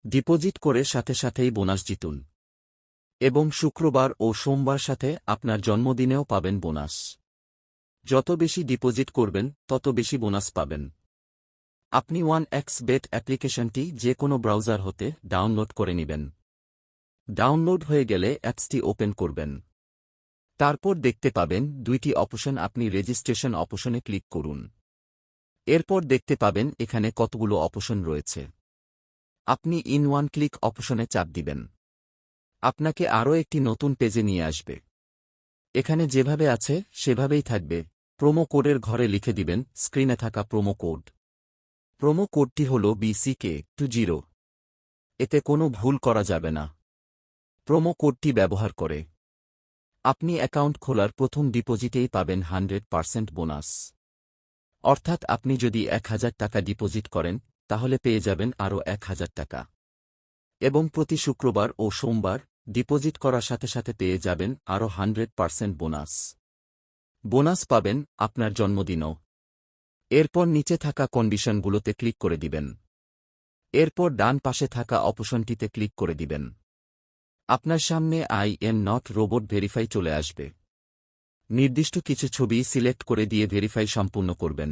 Deposit করে সাথে সাথেই বোনাস জিতুন। এবং শুক্রবার ও সোমবার সাথে আপনার জন্মদিনেও পাবেন বোনাস। যত বেশি ডিপোজিট করবেন তত বেশি বোনাস পাবেন। আপনি 1xBet অ্যাপ্লিকেশনটি যে কোনো ব্রাউজার হতে ডাউনলোড করে নেবেন। ডাউনলোড হয়ে গেলে অ্যাপসটি ওপেন করবেন। তারপর দেখতে পাবেন দুইটি অপশন, আপনি রেজিস্ট্রেশন অপশনে ক্লিক করুন। এরপর দেখতে পাবেন এখানে কতগুলো অপশন রয়েছে। আপনি ইন ওয়ান ক্লিক অপশনে চাপ দিবেন। আপনাকে আরও একটি নতুন পেজে নিয়ে আসবে। এখানে যেভাবে আছে সেভাবেই থাকবে। প্রোমো কোডের ঘরে লিখে দিবেন স্ক্রিনে থাকা প্রোমো কোড। প্রোমো কোডটি হল BCK20। এতে কোনো ভুল করা যাবে না। প্রোমো কোডটি ব্যবহার করে আপনি অ্যাকাউন্ট খোলার প্রথম ডিপোজিটেই পাবেন 100% বোনাস। অর্থাৎ আপনি যদি 1000 টাকা ডিপোজিট করেন তাহলে পেয়ে যাবেন আরও 1000 টাকা। এবং প্রতি শুক্রবার ও সোমবার ডিপোজিট করার সাথে সাথে পেয়ে যাবেন আরও 100% বোনাস। বোনাস পাবেন আপনার জন্মদিনও। এরপর নিচে থাকা কন্ডিশনগুলোতে ক্লিক করে দিবেন। এরপর ডান পাশে থাকা অপশনটিতে ক্লিক করে দিবেন। আপনার সামনে I am not robot verify চলে আসবে। নির্দিষ্ট কিছু ছবি সিলেক্ট করে দিয়ে ভেরিফাই সম্পূর্ণ করবেন।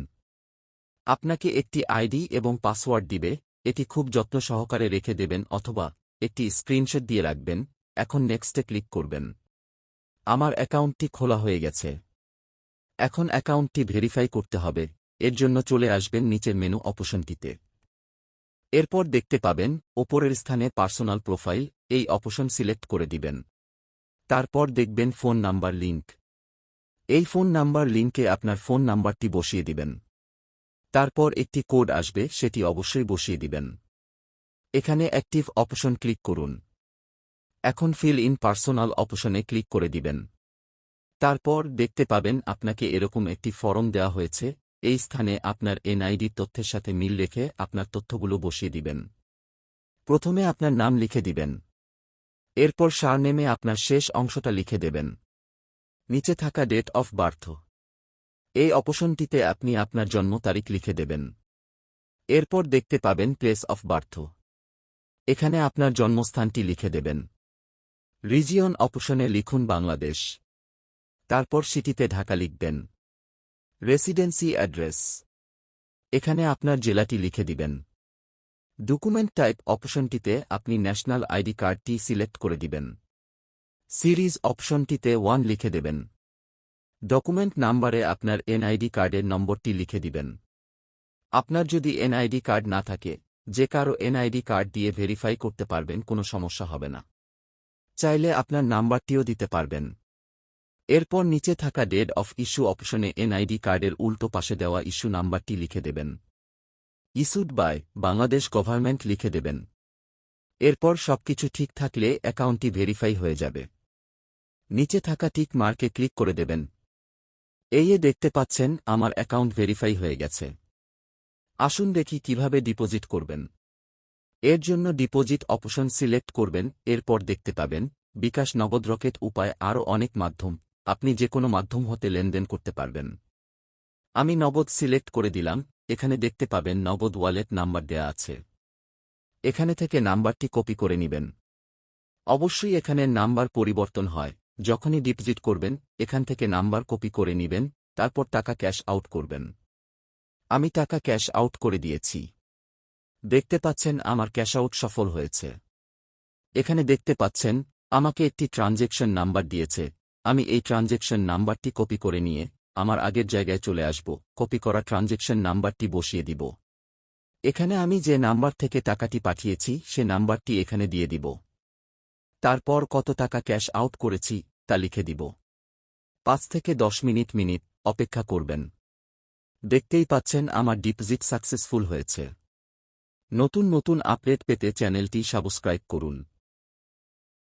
আপনাকে একটি আইডি এবং পাসওয়ার্ড দিবে, এটি খুব যত্ন সহকারে রেখে দেবেন অথবা একটি স্ক্রিনশট দিয়ে রাখবেন। এখন নেক্সটে ক্লিক করবেন। আমার অ্যাকাউন্টটি খোলা হয়ে গেছে। এখন অ্যাকাউন্টটি ভেরিফাই করতে হবে, এর জন্য চলে আসবেন নিচের মেনু অপশনটিতে। এরপর দেখতে পাবেন ওপরের স্থানে পার্সোনাল প্রোফাইল, এই অপশন সিলেক্ট করে দিবেন। তারপর দেখবেন ফোন নাম্বার লিঙ্ক। এই ফোন নাম্বার লিঙ্কে আপনার ফোন নাম্বারটি বসিয়ে দিবেন। তারপর একটি কোড আসবে, সেটি অবশ্যই বসিয়ে দিবেন। এখানে অ্যাক্টিভ অপশন ক্লিক করুন। এখন ফিল ইন পার্সোনাল অপশনে ক্লিক করে দিবেন। তারপর দেখতে পাবেন আপনাকে এরকম একটি ফরম দেওয়া হয়েছে। এই স্থানে আপনার এনআইডি তথ্যের সাথে মিল রেখে আপনার তথ্যগুলো বসিয়ে দিবেন। প্রথমে আপনার নাম লিখে দিবেন। এরপর সারনেমে আপনার শেষ অংশটা লিখে দেবেন। নিচে থাকা ডেট অফ বার্থ, এই অপশনটিতে আপনি আপনার জন্ম তারিখ লিখে দেবেন। এরপর দেখতে পাবেন প্লেস অফ বার্থ, এখানে আপনার জন্মস্থানটি লিখে দেবেন। রিজিয়ন অপশনে লিখুন বাংলাদেশ। তারপর সিটিতে ঢাকা লিখবেন। রেসিডেন্সি অ্যাড্রেস, এখানে আপনার জেলাটি লিখে দিবেন। ডকুমেন্ট টাইপ অপশনটিতে আপনি ন্যাশনাল আইডি কার্ডটি সিলেক্ট করে দিবেন। সিরিজ অপশনটিতে 1 লিখে দেবেন। ডকুমেন্ট নাম্বারে আপনার এনআইডি কার্ডের নম্বরটি লিখে দিবেন। আপনার যদি এনআইডি কার্ড না থাকে, যে কারো এনআইডি কার্ড দিয়ে ভেরিফাই করতে পারবেন, কোনো সমস্যা হবে না। চাইলে আপনার নাম্বারটিও দিতে পারবেন। এরপর নিচে থাকা ডেট অফ ইস্যু অপশনে এনআইডি কার্ডের উল্টো পাশে দেওয়া ইস্যু নাম্বারটি লিখে দেবেন। ইস্যুড বাই বাংলাদেশ গভর্নমেন্ট লিখে দেবেন। এরপর সবকিছু ঠিক থাকলে অ্যাকাউন্টটি ভেরিফাই হয়ে যাবে। নিচে থাকা টিক মার্কে ক্লিক করে দেবেন। এই দেখতে পাচ্ছেন আমার অ্যাকাউন্ট ভেরিফাই হয়ে গেছে। আসুন দেখি কিভাবে ডিপোজিট করবেন। এর জন্য ডিপোজিট অপশন সিলেক্ট করবেন। এরপর দেখতে পাবেন বিকাশ, নগদ, রকেট উপায় আরও অনেক মাধ্যম। আপনি যে কোনো মাধ্যম হতে লেনদেন করতে পারবেন। আমি নগদ সিলেক্ট করে দিলাম। এখানে দেখতে পাবেন নগদ ওয়ালেট নাম্বার দেয়া আছে। এখানে থেকে নাম্বারটি কপি করে নেবেন। অবশ্যই এখানে নাম্বার পরিবর্তন হয়। যখনই ডিপোজিট করবেন এখান থেকে নাম্বার কপি করে নেবেন, তারপর টাকা ক্যাশ আউট করবেন। আমি টাকা ক্যাশ আউট করে দিয়েছি। দেখতে পাচ্ছেন আমার ক্যাশ আউট সফল হয়েছে। এখানে দেখতে পাচ্ছেন আমাকে একটি ট্রানজেকশন নাম্বার দিয়েছে। আমি এই ট্রানজেকশন নাম্বারটি কপি করে নিয়ে আমার আগের জায়গায় চলে আসব। কপি করা ট্রানজেকশন নাম্বারটি বসিয়ে দিব। এখানে আমি যে নাম্বার থেকে টাকাটি পাঠিয়েছি সে নাম্বারটি এখানে দিয়ে দিব। তারপর কত টাকা ক্যাশ আউট করেছি তা লিখে দিব। 5 থেকে 10 মিনিট অপেক্ষা করবেন। দেখতেই পাচ্ছেন আমার ডিপোজিট সাকসেসফুল হয়েছে। নতুন নতুন আপডেট পেতে চ্যানেলটি সাবস্ক্রাইব করুন।